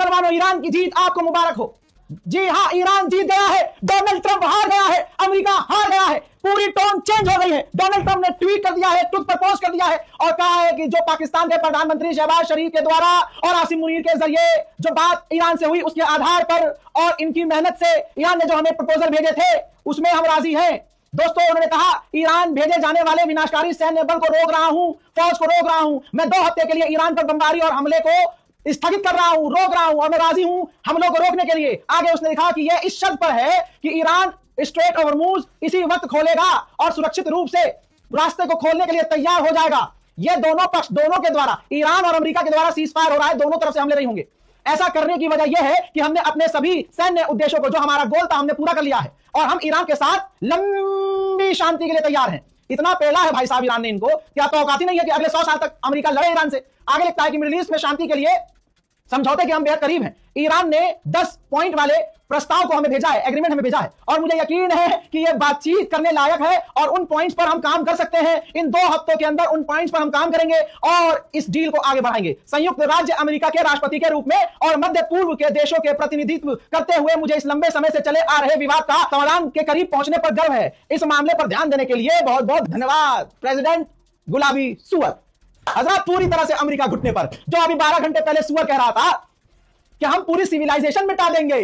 मुसलमानों, ईरान की जीत आपको मुबारक हो। जी हाँ, ईरान जीत गया है, डोनाल्ड ट्रंप हार गया है, अमेरिका हार गया है, पूरी टोन चेंज हो गई है। डोनाल्ड ट्रंप ने ट्वीट कर दिया है, ट्वीट पर पोस्ट कर दिया है और कहा है कि जो पाकिस्तान के प्रधानमंत्री शहबाज शरीफ के द्वारा और आसिम मुनीर के जरिए जो बात ईरान से हुई उसके आधार पर और इनकी मेहनत से ईरान ने जो हमें प्रपोजल भेजे थे उसमें हम राजी हैं। दोस्तों, उन्होंने कहा ईरान भेजे जाने वाले विनाशकारी सैन्य बल को रोक रहा हूं, फौज को रोक रहा हूं। मैं 2 हफ्ते के लिए ईरान पर बमबारी और हमले को स्थगित कर रहा हूं, रोक रहा हूं और मैं राजी हूं हमलों को रोकने के लिए। आगे उसने लिखा कि यह इस शर्त पर है कि ईरान स्ट्रेट ऑफ हॉर्मुज इसी वक्त खोलेगा और सुरक्षित रूप से रास्ते को खोलने के लिए तैयार हो जाएगा। यह दोनों पक्ष, दोनों के द्वारा, ईरान और अमेरिका के द्वारा सीज फायर हो रहा है, दोनों तरफ से हमले नहीं होंगे। ऐसा करने की वजह यह है कि हमने अपने सभी सैन्य उद्देश्यों को, जो हमारा गोल था, हमने पूरा कर लिया है और हम ईरान के साथ लंबी शांति के लिए तैयार हैं। इतना पेला है भाई साहब ईरान ने इनको, क्या तो औकात ही नहीं है कि अगले 100 साल तक अमेरिका लड़े ईरान से। आगे लिखता है कि मिडिल ईस्ट में शांति के लिए समझौते के हम बेहद करीब हैं। ईरान ने 10 पॉइंट वाले प्रस्ताव को हमें भेजा है, एग्रीमेंट हमें भेजा है और मुझे यकीन है कि यह बातचीत करने लायक है और उन पॉइंट्स पर हम काम कर सकते हैं। इन 2 हफ्तों के अंदर उन पॉइंट्स पर हम काम करेंगे और इस डील को आगे बढ़ाएंगे। संयुक्त राज्य अमेरिका के राष्ट्रपति के रूप में और मध्य पूर्व के देशों के प्रतिनिधित्व करते हुए मुझे इस लंबे समय से चले आ रहे विवाद का समाधान के करीब पहुंचने पर गर्व है। इस मामले पर ध्यान देने के लिए बहुत बहुत धन्यवाद प्रेसिडेंट गुलाबी सुअर। हजरत, पूरी तरह से अमेरिका घुटने पर, जो अभी 12 घंटे पहले सुअर कह रहा था कि हम पूरी सिविलाइजेशन मिटा देंगे,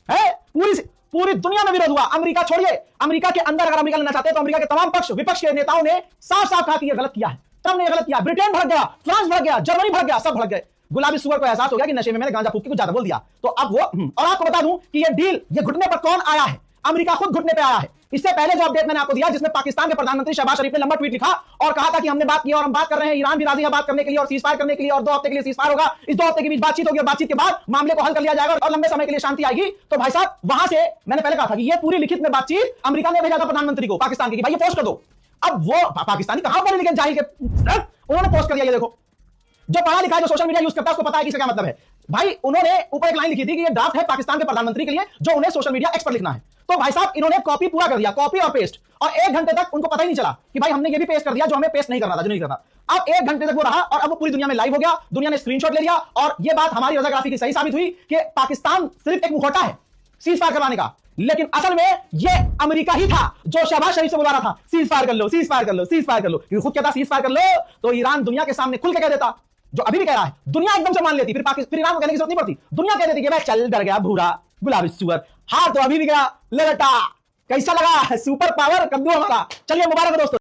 है पूरी दुनिया में विरोध हुआ। अमेरिका छोड़िए, अमेरिका के अंदर अगर अमेरिका लेना चाहते हैं तो अमेरिका के तमाम पक्ष, विपक्ष के नेताओं ने साफ साफ कहा कि यह गलत किया है, ट्रंप ने यह गलत किया। ब्रिटेन भड़क गया, फ्रांस भड़क गया, जर्मनी भड़क गया, सब भड़क गए। गुलाबी सुअर को एहसास हो गया कि नशे में मैंने गांजा फूक के कुछ ज्यादा बोल दिया, तो अब वो और आपको बता दूं कि यह डील, यह घुटने पर कौन आया है? अमेरिका खुद घुटने पे आया है। इससे पहले जो अपडेट मैंने आपको दिया, जिसमें पाकिस्तान के प्रधानमंत्री शहबाज शरीफ ने लंबा ट्वीट लिखा और कहा था कि हमने बात की और हम बात कर रहे हैं, ईरान भी राजी है बात करने के लिए और सीज फायर करने के लिए और 2 हफ्ते के लिए सीज फायर होगा। इस 2 हफ्ते के बीच बातचीत होगी और बातचीत के बाद मामले को हल कर लिया जाएगा और लंबे समय के लिए शांति आएगी। तो भाई साहब, वहां से मैंने पहले कहा था कि यह पूरी लिखित में बातचीत अमेरिका ने भेजा था प्रधानमंत्री को पाकिस्तान की, भाई ये पोस्ट कर दो। अब वो पाकिस्तानी कहां पढ़े लिखे जाहिल के, उन्होंने पोस्ट कर दिया। ये देखो, जो पढ़ा लिखा है, जो सोशल मीडिया यूज करता है, उसको पता है कि इसका क्या मतलब है। भाई, उन्होंने ऊपर एक लाइन लिखी थी कि ये ड्राफ्ट है पाकिस्तान के प्रधानमंत्री के लिए, जो उन्हें सोशल मीडिया एक्सपर्ट लिखना है। तो भाई साहब, इन्होंने कॉपी पूरा कर दिया, कॉपी और पेस्ट, और 1 घंटे तक उनको पता ही नहीं चला कि भाई हमने ये भी पेस्ट कर दिया जो हमें पेस्ट नहीं करना था, जो नहीं करना। अब 1 घंटे तक वो रहा और अब वो पूरी दुनिया में लाइव हो गया, दुनिया ने स्क्रीनशॉट ले लिया और ये बात हमारी रजाग्राफी की सही साबित हुई कि पाकिस्तान सिर्फ एक मुखौटा है सीज फायर करवाने का, लेकिन असल में ये अमेरिका ही था जो शहबाज शरीफ से बुला रहा था, सीज फायर कर लो, सीज फायर कर लो, सीज फायर कर लो। क्योंकि खुद कहता सीज फायर कर लो तो ईरान दुनिया के सामने खुल के कह देता, जो अभी भी कह रहा है, दुनिया एकदम से मान लेती, फिर ईरान को कहने की जरूरत नहीं पड़ती। दुनिया कह देती कि मैं चल डर गया भूरा गुलाबी सुअर, हार तो अभी भी गया लगटा। कैसा लगा सुपर पावर कद्दू हमारा? चलिए मुबारक दोस्तों।